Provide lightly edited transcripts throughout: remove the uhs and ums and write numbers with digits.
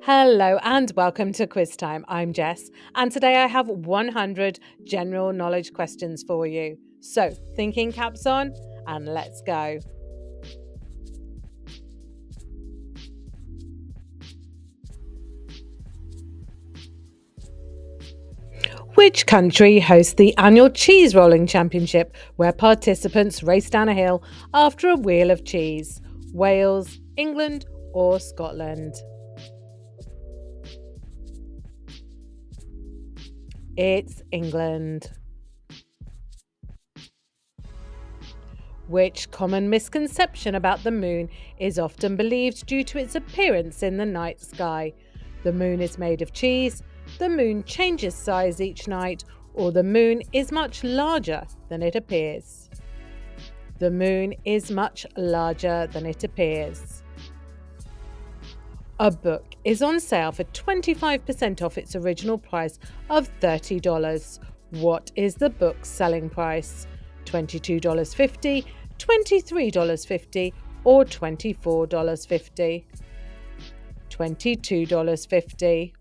Hello and welcome to Quiz Time. I'm Jess, and today I have 100 general knowledge questions for you. So, thinking caps on, and let's go. Which country hosts the annual cheese rolling championship where participants race down a hill after a wheel of cheese? Wales, England, or Scotland? It's England. Which common misconception about the moon is often believed due to its appearance in the night sky? The moon is made of cheese, the moon changes size each night, or the moon is much larger than it appears. The moon is much larger than it appears. A book is on sale for 25% off its original price of $30. What is the book's selling price? $22.50, $23.50, or $24.50? $22.50.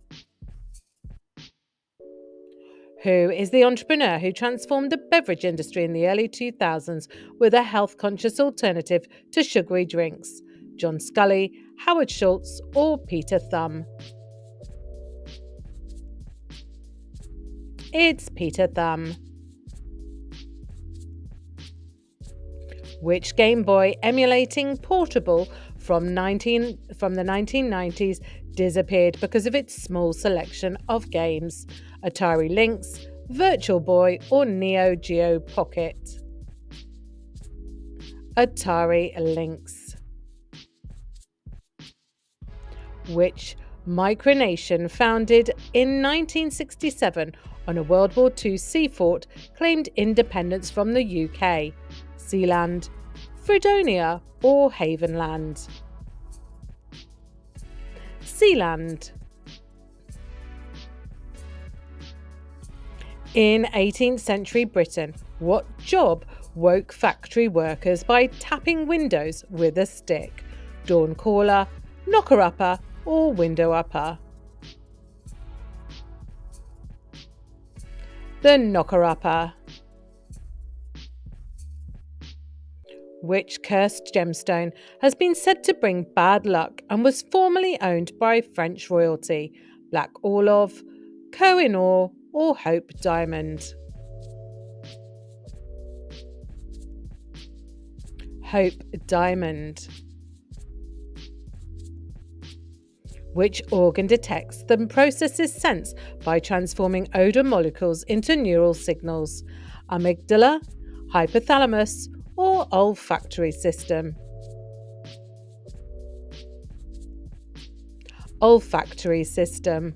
Who is the entrepreneur who transformed the beverage industry in the early 2000s with a health-conscious alternative to sugary drinks? John Scully, Howard Schultz, or Peter Thumb? It's Peter Thumb. Which Game Boy emulating portable from the 1990s disappeared because of its small selection of games? Atari Lynx, Virtual Boy, or Neo Geo Pocket? Atari Lynx. Which micronation, founded in 1967 on a World War II sea fort, claimed independence from the UK? Sealand, Fredonia, or Havenland? Sealand. In 18th century Britain, what job woke factory workers by tapping windows with a stick? Dawn caller, knocker-upper, or window-upper? The knocker-upper. Which cursed gemstone has been said to bring bad luck and was formerly owned by French royalty? Black Orlov, Koh-i-Noor, or Hope Diamond? Hope Diamond. Which organ detects and processes sense by transforming odour molecules into neural signals? Amygdala, hypothalamus, or olfactory system? Olfactory system.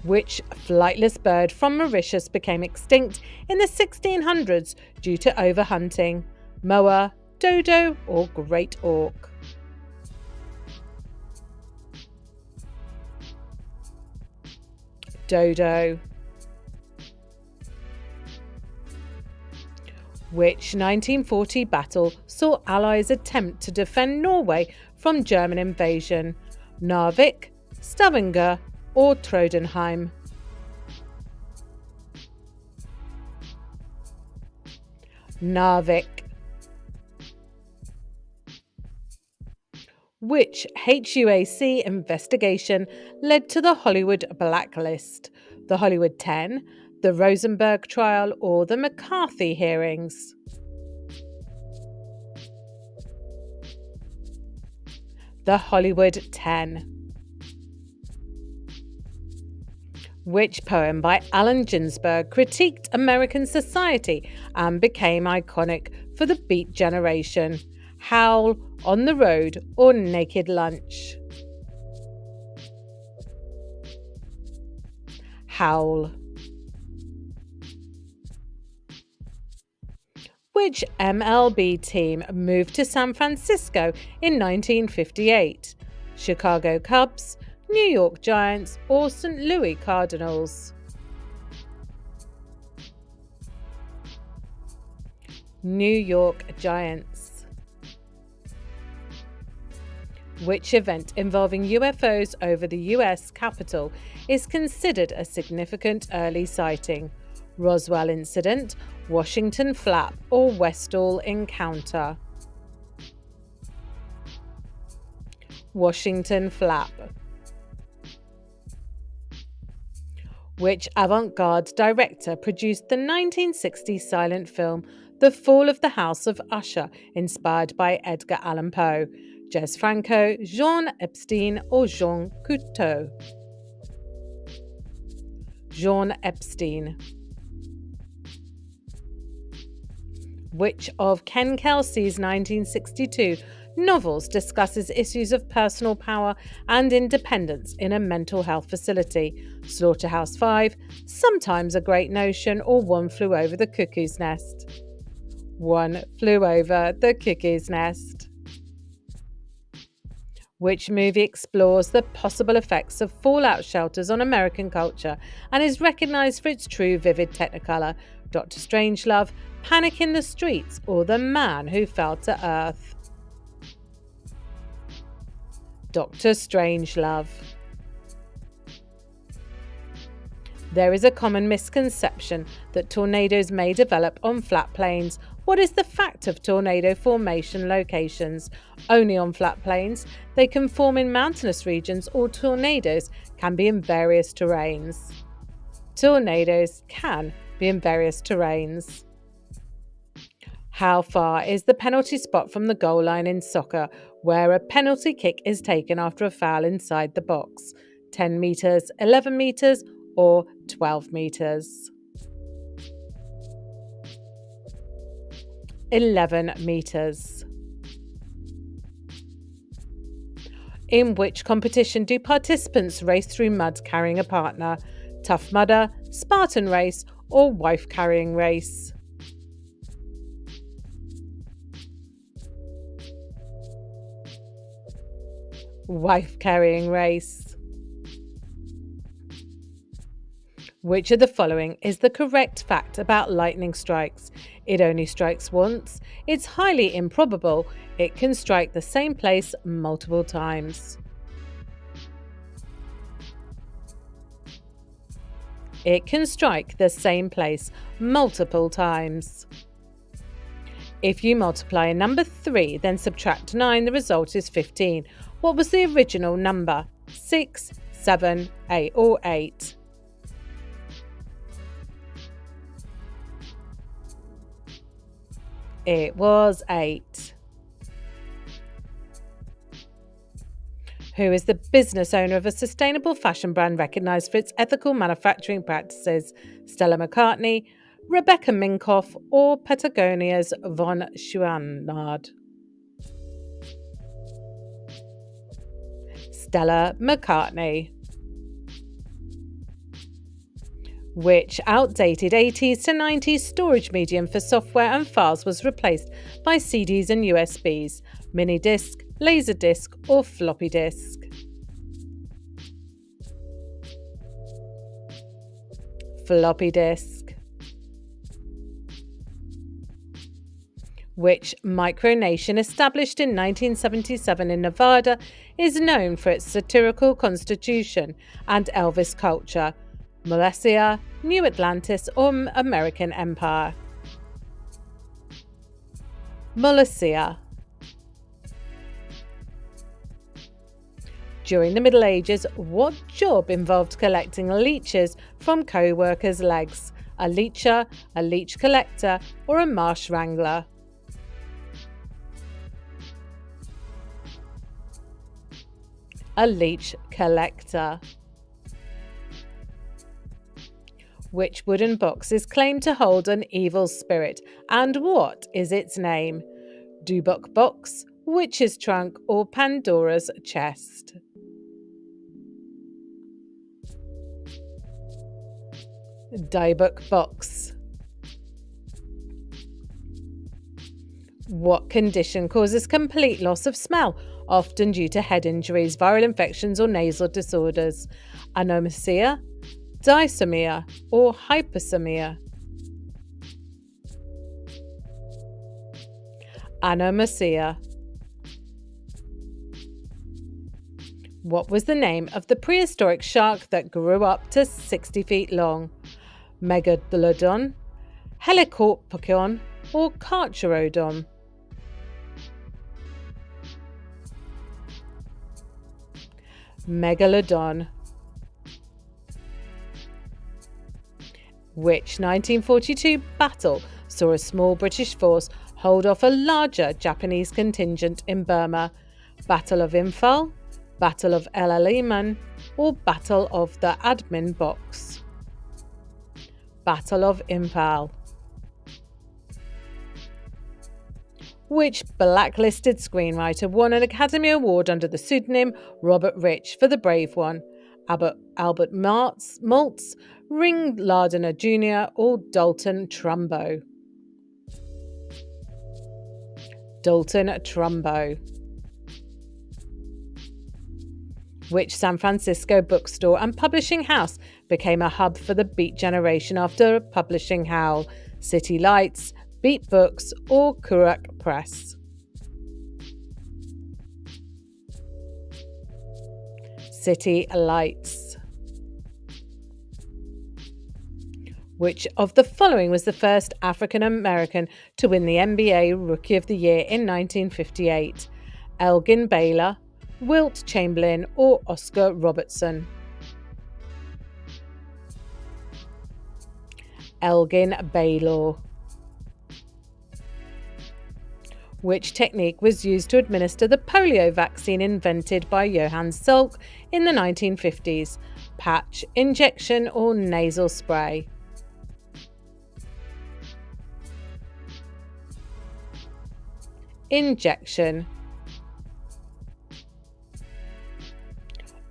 Which flightless bird from Mauritius became extinct in the 1600s due to overhunting? Moa, dodo, or great auk? Dodo. Which 1940 battle saw Allies attempt to defend Norway from German invasion? Narvik, Stavanger, or Trondheim? Narvik. Which HUAC investigation led to the Hollywood blacklist? The Hollywood 10, the Rosenberg trial, or the McCarthy hearings? The Hollywood 10. Which poem by Allen Ginsberg critiqued American society and became iconic for the Beat generation? Howl, On the Road, or Naked Lunch? Howl. Which MLB team moved to San Francisco in 1958? Chicago Cubs, New York Giants, or St. Louis Cardinals? New York Giants. Which event involving UFOs over the US Capitol is considered a significant early sighting? Roswell incident, Washington flap, or Westall encounter? Washington flap. Which avant-garde director produced the 1960 silent film The Fall of the House of Usher, inspired by Edgar Allan Poe? Jess Franco, Jean Epstein, or Jean Cousteau? Jean Epstein. Which of Ken Kelsey's 1962 novels discusses issues of personal power and independence in a mental health facility? Slaughterhouse-Five, Sometimes a Great Notion, or One Flew Over the Cuckoo's Nest? One Flew Over the Cuckoo's Nest. Which movie explores the possible effects of fallout shelters on American culture and is recognized for its true vivid technicolor? Dr. Strangelove, Panic in the Streets, or The Man Who Fell to Earth? Dr. Strangelove. There is a common misconception that tornadoes may develop on flat plains. What is the fact of tornado formation locations? Only on flat plains. They can form in mountainous regions, or tornadoes can be in various terrains. Tornadoes can be in various terrains. How far is the penalty spot from the goal line in soccer, where a penalty kick is taken after a foul inside the box? 10 metres, 11 metres, or 12 metres? 11 metres. In which competition do participants race through mud carrying a partner? Tough Mudder, Spartan Race, or Wife Carrying Race? Wife Carrying Race. Which of the following is the correct fact about lightning strikes? It only strikes once. It's highly improbable. It can strike the same place multiple times. It can strike the same place multiple times. If you multiply a number 3, then subtract 9, the result is 15. What was the original number? 6, 7, 8, or 8? It was 8. Who is the business owner of a sustainable fashion brand recognized for its ethical manufacturing practices? Stella McCartney, Rebecca Minkoff, or Patagonia's Von Schwanard? Stella McCartney. Which outdated 80s to 90s storage medium for software and files was replaced by CDs and USBs? Mini disc, laser disc, or floppy disk? Floppy disk. Which micronation, established in 1977 in Nevada, is known for its satirical constitution and Elvis culture? Molessia, New Atlantis, or American Empire? Molessia. During the Middle Ages, what job involved collecting leeches from co-workers' legs? A leecher, a leech collector, or a marsh wrangler? A leech collector. Which wooden box is claimed to hold an evil spirit, and what is its name? Dubok box, Witch's trunk, or Pandora's chest? Dubok box. What condition causes complete loss of smell, often due to head injuries, viral infections, or nasal disorders? Anomia, dysomia, or hypersomia? Anomia. What was the name of the prehistoric shark that grew up to 60 feet long? Megalodon, Helicorpicon, or Carcharodon? Megalodon. Which 1942 battle saw a small British force hold off a larger Japanese contingent in Burma? Battle of Imphal, Battle of El Alamein, or Battle of the Admin Box? Battle of Imphal. Which blacklisted screenwriter won an Academy Award under the pseudonym Robert Rich for The Brave One? Albert Maltz, Ring Lardner Jr., or Dalton Trumbo? Dalton Trumbo. Which San Francisco bookstore and publishing house became a hub for the Beat generation after a publishing howl? City Lights, Beat Books, or Kurak Press? City Lights. Which of the following was the first African American to win the NBA Rookie of the Year in 1958? Elgin Baylor, Wilt Chamberlain, or Oscar Robertson? Elgin Baylor. Which technique was used to administer the polio vaccine invented by Johann Salk in the 1950s? Patch, injection, or nasal spray? Injection.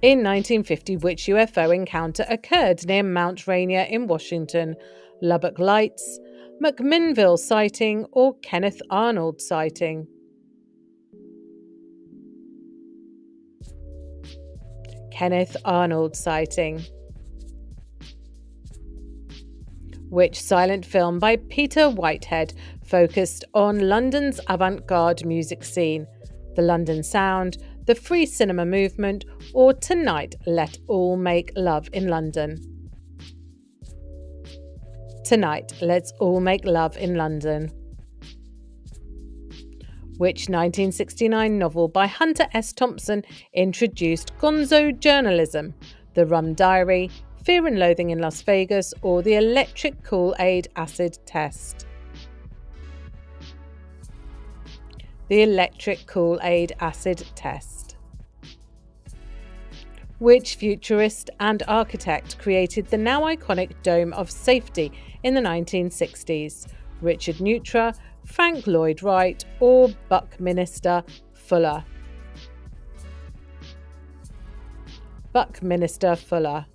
In 1950, which UFO encounter occurred near Mount Rainier in Washington? Lubbock Lights, McMinnville sighting, or Kenneth Arnold sighting? Kenneth Arnold sighting. Which silent film by Peter Whitehead focused on London's avant-garde music scene? The London Sound, the Free Cinema Movement, or Tonight Let All Make Love in London? Tonight Let's All Make Love in London. Which 1969 novel by Hunter S. Thompson introduced gonzo journalism? The Rum Diary, Fear and Loathing in Las Vegas, or The Electric Kool-Aid Acid Test? The Electric Kool-Aid Acid Test. Which futurist and architect created the now iconic Dome of Safety in the 1960s? Richard Neutra, Frank Lloyd Wright, or Buckminster Fuller? Buckminster Fuller.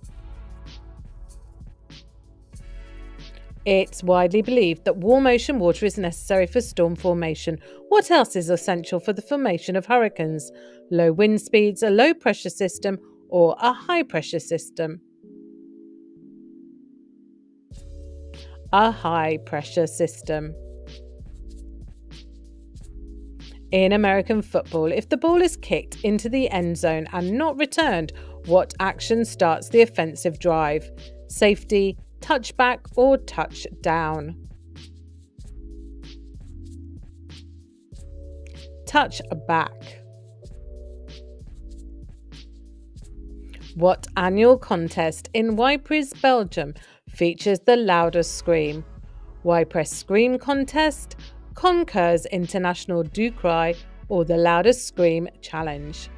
It's widely believed that warm ocean water is necessary for storm formation. What else is essential for the formation of hurricanes? Low wind speeds, a low pressure system, or a high pressure system? A high pressure system. In American football, if the ball is kicked into the end zone and not returned, what action starts the offensive drive? Safety, touchback, or touchdown? Touchback. What annual contest in Ypres, Belgium features the loudest scream? Ypres Scream Contest, Concours International Du Cry, or the Loudest Scream Challenge?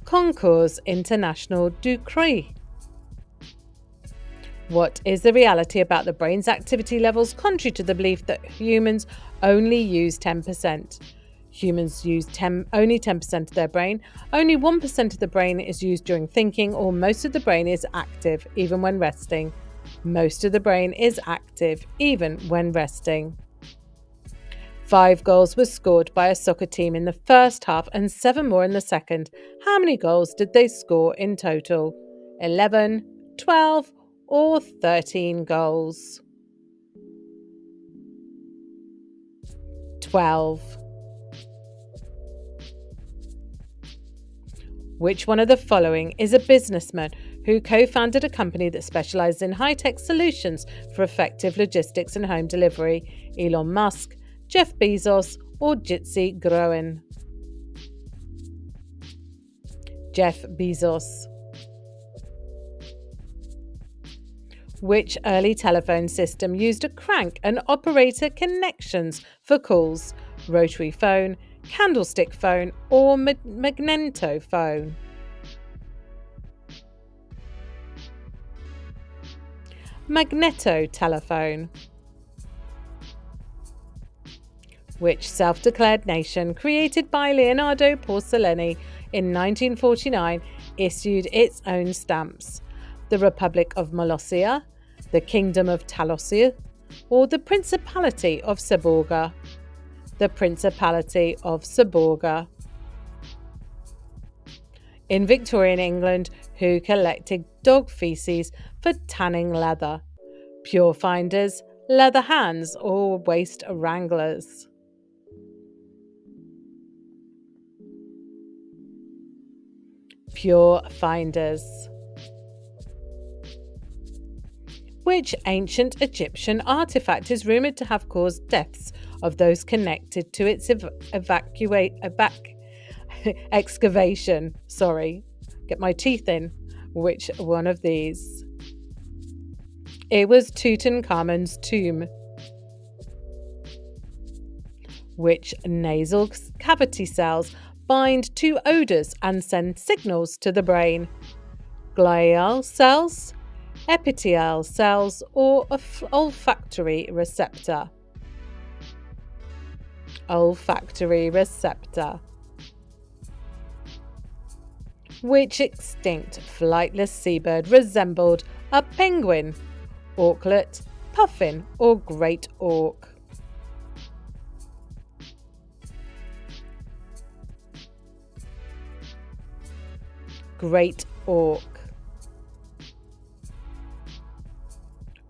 Concours International Du Cry. What is the reality about the brain's activity levels contrary to the belief that humans only use 10%? Humans use only 10% of their brain. Only 1% of the brain is used during thinking, or most of the brain is active even when resting. Most of the brain is active even when resting. 5 goals were scored by a soccer team in the first half and 7 more in the second. How many goals did they score in total? 11, 12, or 13 goals? 12. Which one of the following is a businessman who co-founded a company that specializes in high-tech solutions for effective logistics and home delivery? Elon Musk, Jeff Bezos, or Jitsi Groen? Jeff Bezos. Which early telephone system used a crank and operator connections for calls? Rotary phone, candlestick phone, or magnetophone? Magnetotelephone. Which self-declared nation, created by Leonardo Porcellini in 1949, issued its own stamps? The Republic of Molossia, the Kingdom of Talosia, or the Principality of Seborga? The Principality of Seborga. In Victorian England, who collected dog feces for tanning leather? Pure finders, leather hands, or waste wranglers? Pure finders. Which ancient Egyptian artifact is rumoured to have caused deaths of those connected to its excavation? Get my teeth in. Which one of these? It was Tutankhamun's tomb. Which nasal cavity cells bind to odours and send signals to the brain? Glial cells, epithelial cells, or olfactory receptor? Olfactory receptor. Which extinct flightless seabird resembled a penguin? Auklet, puffin, or great auk? Great auk.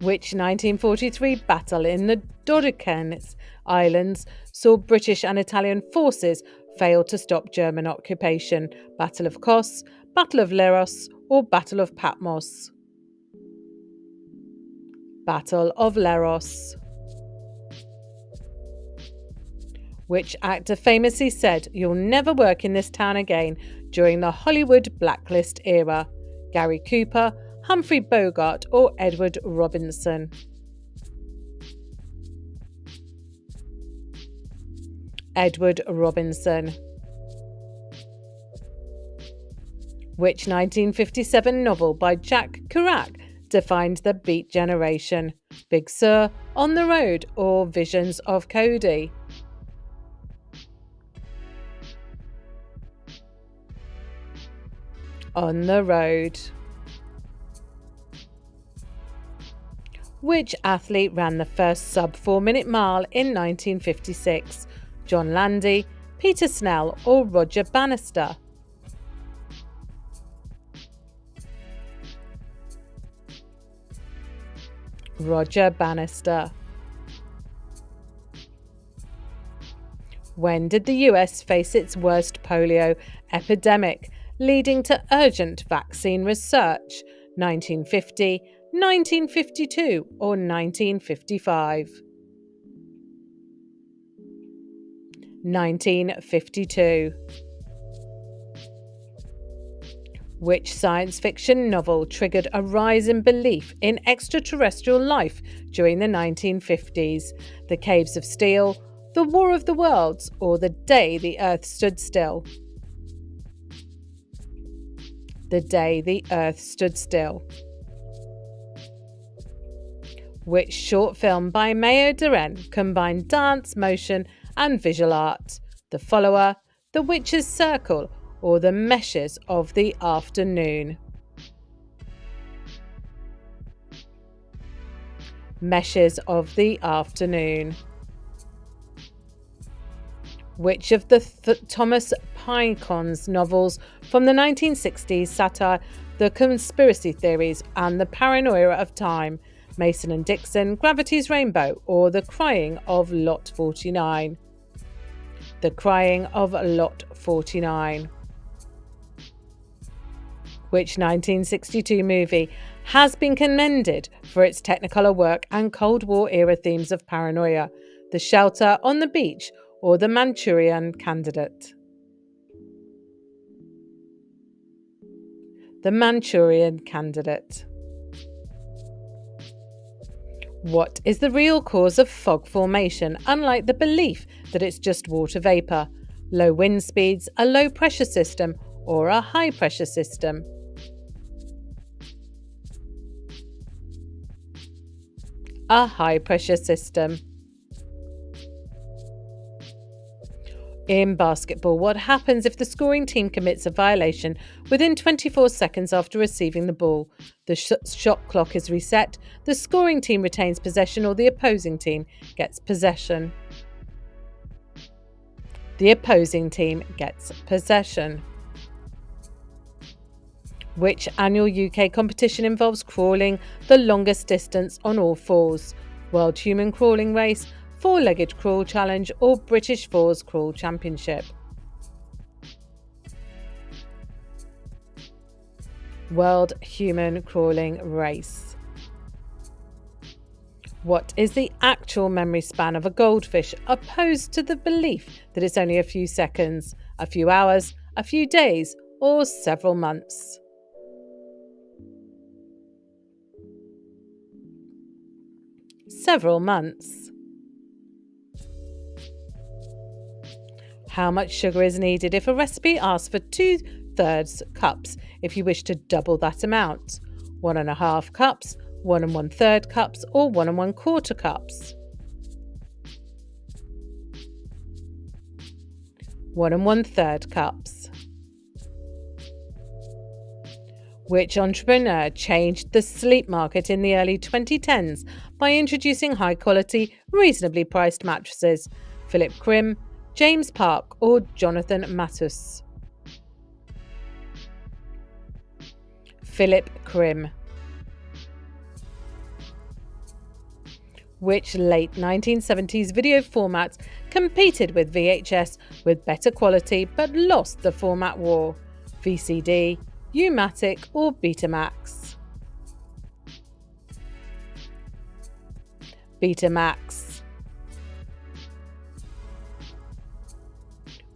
Which 1943 battle in the Oddities Islands saw British and Italian forces fail to stop German occupation? Battle of Kos, Battle of Leros, or Battle of Patmos? Battle of Leros. Which actor famously said, "You'll never work in this town again," during the Hollywood blacklist era? Gary Cooper, Humphrey Bogart, or Edward Robinson? Edward Robinson. Which 1957 novel by Jack Kerouac defined the Beat Generation? Big Sur, On the Road, or Visions of Cody? On the Road. Which athlete ran the first sub-4 minute mile in 1956? John Landy, Peter Snell, or Roger Bannister? Roger Bannister. When did the US face its worst polio epidemic, leading to urgent vaccine research? 1950, 1952, or 1955? 1952. Which science fiction novel triggered a rise in belief in extraterrestrial life during the 1950s? The Caves of Steel, The War of the Worlds, or The Day the Earth Stood Still? The Day the Earth Stood Still. Which short film by Mayo Duren combined dance, motion, and visual art? The Follower, The Witch's Circle, or The Meshes of the Afternoon? Meshes of the Afternoon. Which of the Thomas Pynchon's novels from the 1960s satire the conspiracy theories and the paranoia of time? Mason and Dixon, Gravity's Rainbow, or The Crying of Lot 49? The Crying of Lot 49. Which 1962 movie has been commended for its Technicolor work and Cold War era themes of paranoia? The Shelter, On the Beach, or The Manchurian Candidate? The Manchurian Candidate. What is the real cause of fog formation, unlike the belief that it's just water vapour? Low wind speeds, a low pressure system, or a high pressure system? A high pressure system. In basketball, what happens if the scoring team commits a violation within 24 seconds after receiving the ball? The shot clock is reset, the scoring team retains possession, or the opposing team gets possession. The opposing team gets possession. Which annual UK competition involves crawling the longest distance on all fours? World Human Crawling Race, Four-Legged Crawl Challenge, or British Fours Crawl Championship? World Human Crawling Race. What is the actual memory span of a goldfish, opposed to the belief that it's only a few seconds, a few hours, a few days, or several months? Several months. How much sugar is needed if a recipe asks for 2/3 cups if you wish to double that amount? 1.5 cups, 1 1/3 cups, or 1 1/4 cups? 1 1/3 cups. Which entrepreneur changed the sleep market in the early 2010s by introducing high-quality, reasonably priced mattresses? Philip Krim, James Park, or Jonathan Matus? Philip Krim. Which late 1970s video format competed with VHS with better quality but lost the format war? VCD, U-matic, or Betamax? Betamax.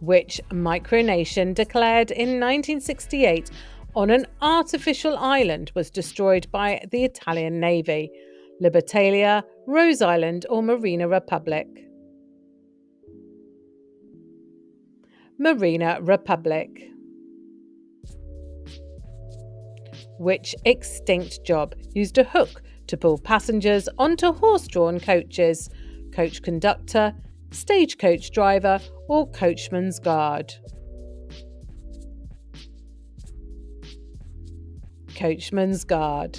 Which micronation declared in 1968 on an artificial island was destroyed by the Italian Navy? Libertalia, Rose Island, or Marina Republic? Marina Republic. Which extinct job used a hook to pull passengers onto horse-drawn coaches? Coach conductor, stagecoach driver, or coachman's guard? Coachman's guard.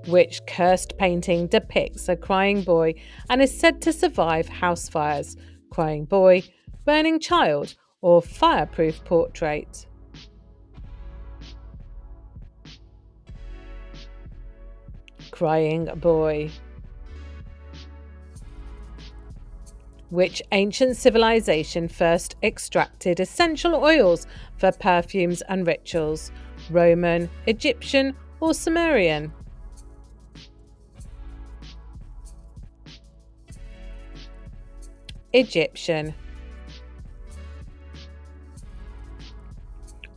Which cursed painting depicts a crying boy and is said to survive house fires? Crying boy, burning child, or fireproof portrait? Crying boy. Which ancient civilization first extracted essential oils for perfumes and rituals? Roman, Egyptian, or Sumerian? Egyptian.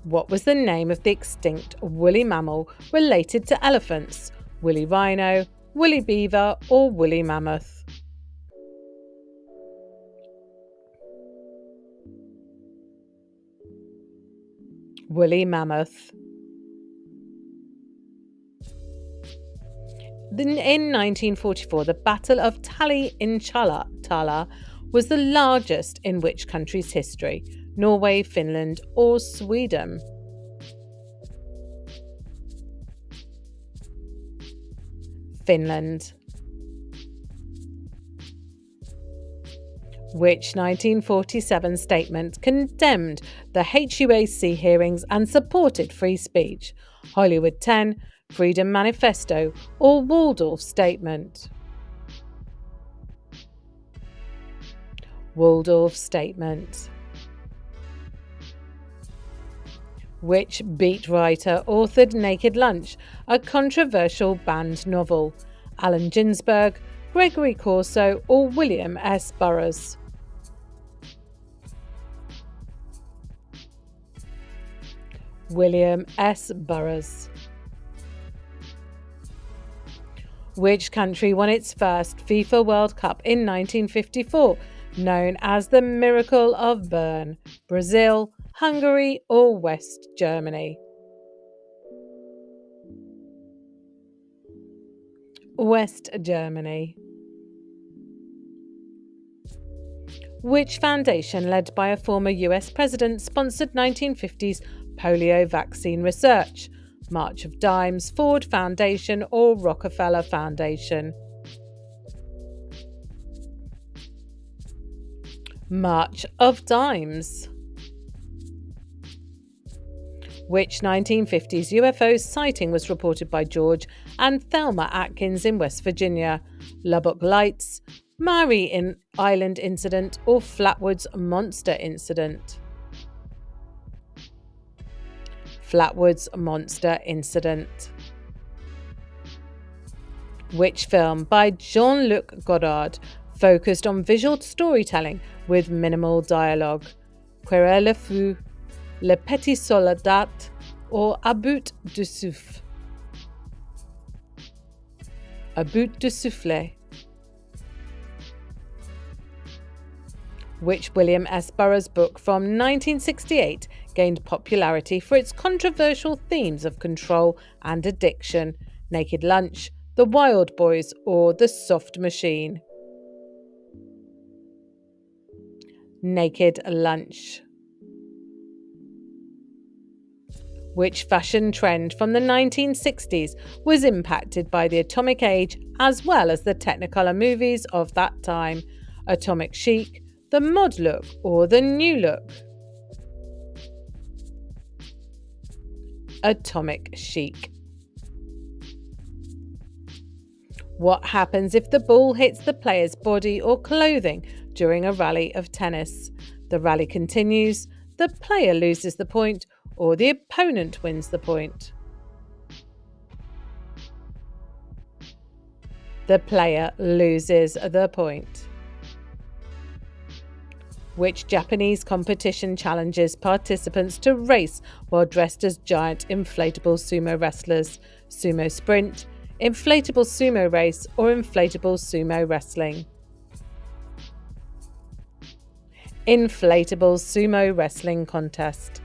What was the name of the extinct woolly mammal related to elephants? Woolly rhino, woolly beaver, or woolly mammoth? Woolly mammoth. In 1944, the Battle of Tali in Tala was the largest in which country's history? Norway, Finland, or Sweden? Finland. Which 1947 statement condemned the HUAC hearings and supported free speech? Hollywood 10, Freedom Manifesto, or Waldorf Statement? Waldorf Statement. Which beat writer authored Naked Lunch, a controversial banned novel? Allen Ginsberg, Gregory Corso, or William S. Burroughs? William S. Burroughs. Which country won its first FIFA World Cup in 1954, known as the Miracle of Bern? Brazil, Hungary, or West Germany? West Germany. Which foundation, led by a former US president, sponsored 1950s polio vaccine research? March of Dimes, Ford Foundation, or Rockefeller Foundation? March of Dimes. Which 1950s UFO sighting was reported by George and Thelma Atkins in West Virginia? Lubbock Lights, Maury Island Incident, or Flatwoods Monster Incident? Flatwoods Monster Incident. Which film by Jean-Luc Godard focused on visual storytelling with minimal dialogue? Querelle le Fou, Le Petit Soldat, or À bout de souffle? À bout de souffle. Which William S. Burroughs book from 1968 gained popularity for its controversial themes of control and addiction? Naked Lunch, The Wild Boys, or The Soft Machine? Naked Lunch. Which fashion trend from the 1960s was impacted by the atomic age as well as the Technicolor movies of that time? Atomic chic, the mod look, or the new look? Atomic chic. What happens if the ball hits the player's body or clothing during a rally of tennis? The rally continues, the player loses the point, or the opponent wins the point? The player loses the point. Which Japanese competition challenges participants to race while dressed as giant inflatable sumo wrestlers? Sumo sprint, inflatable sumo race, or inflatable sumo wrestling? Inflatable sumo wrestling contest.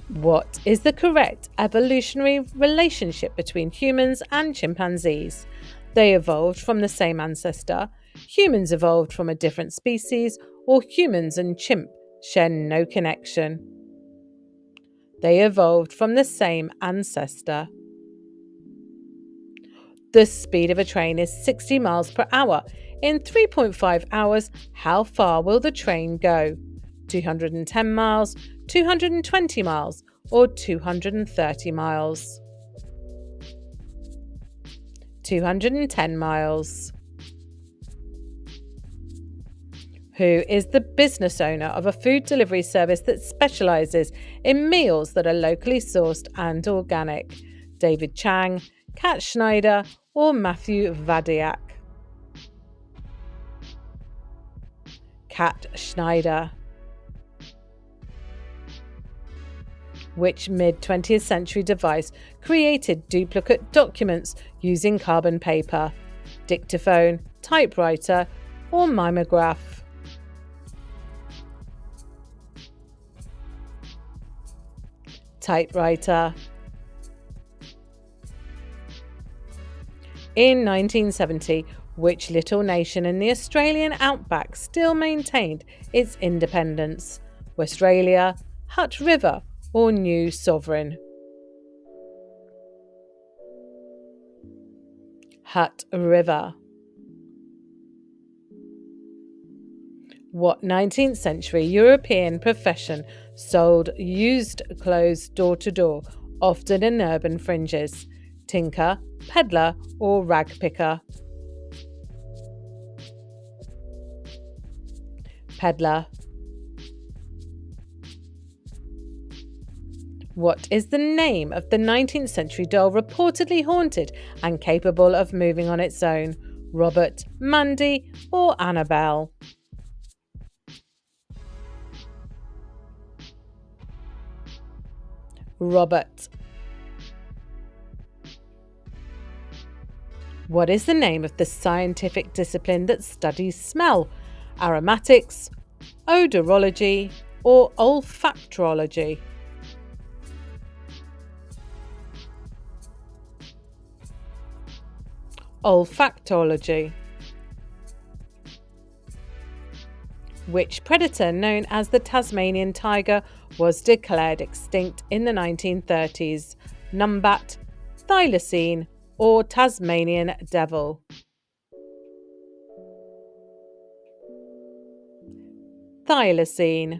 What is the correct evolutionary relationship between humans and chimpanzees? They evolved from the same ancestor, humans evolved from a different species, or humans and chimp share no connection? They evolved from the same ancestor. The speed of a train is 60 miles per hour. In 3.5 hours, how far will the train go? 210 miles, 220 miles, or 230 miles? 210 miles. Who is the business owner of a food delivery service that specialises in meals that are locally sourced and organic? David Chang, Kat Schneider, or Matthew Vadiak? Kat Schneider. Which mid-20th century device created duplicate documents using carbon paper? Dictaphone, typewriter, or mimeograph? Typewriter. In 1970, which little nation in the Australian outback still maintained its independence? Westralia, Hutt River, or New Sovereign? Hutt River. What 19th century European profession sold used clothes door to door, often in urban fringes? Tinker, peddler, or rag picker? Peddler. What is the name of the 19th century doll reportedly haunted and capable of moving on its own? Robert, Mandy, or Annabelle? Robert. What is the name of the scientific discipline that studies smell? Aromatics, odorology, or olfactorology? Olfactorology. Which predator, known as the Tasmanian tiger, was declared extinct in the 1930s? Numbat, thylacine, or Tasmanian devil? Thylacine.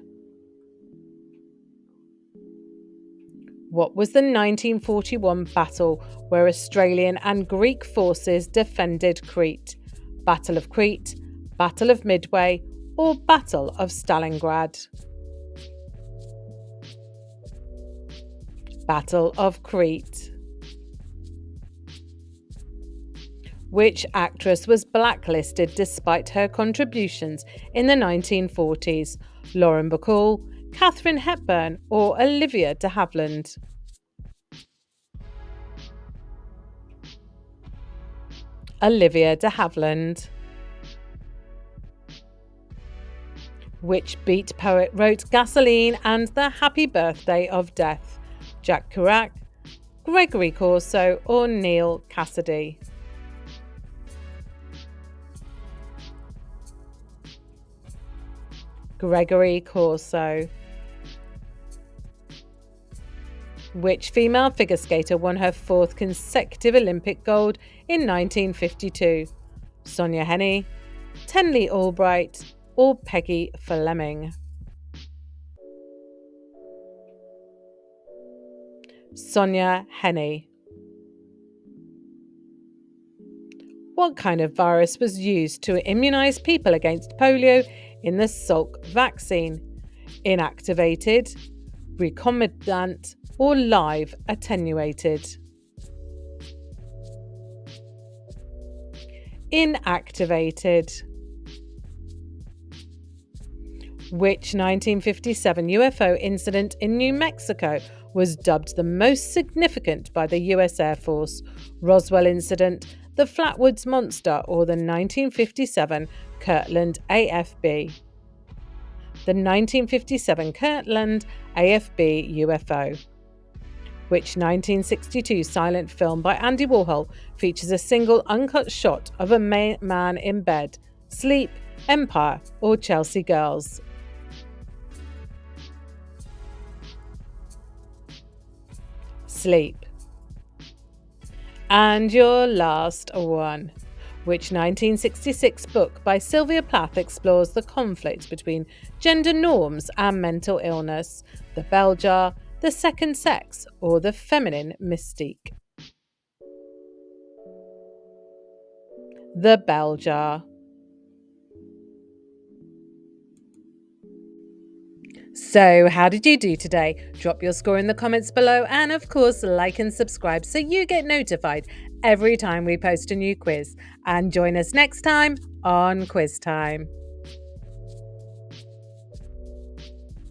What was the 1941 battle where Australian and Greek forces defended Crete? Battle of Crete, Battle of Midway, or Battle of Stalingrad? Battle of Crete. Which actress was blacklisted despite her contributions in the 1940s? Lauren Bacall, Katharine Hepburn, or Olivia de Havilland? Olivia de Havilland. Which beat poet wrote Gasoline and The Happy Birthday of Death? Jack Kerouac, Gregory Corso, or Neil Cassidy? Gregory Corso. Which female figure skater won her fourth consecutive Olympic gold in 1952? Sonia Henney, Tenley Albright, or Peggy Fleming? Sonia Henney. What kind of virus was used to immunize people against polio in the Salk vaccine? Inactivated, recombinant, or live attenuated? Inactivated. Which 1957 UFO incident in New Mexico was dubbed the most significant by the US Air Force? Roswell incident, the Flatwoods Monster, or the 1957 Kirtland AFB? The 1957 Kirtland AFB UFO. Which 1962 silent film by Andy Warhol features a single uncut shot of a man in bed? Sleep, Empire, or Chelsea Girls? Sleep. And your last one. Which 1966 book by Sylvia Plath explores the conflict between gender norms and mental illness? The Bell Jar, The Second Sex, or The Feminine Mystique? The Bell Jar. So, how did you do today? Drop your score in the comments below, and of course, like and subscribe so you get notified every time we post a new quiz. And join us next time on Quiz Time.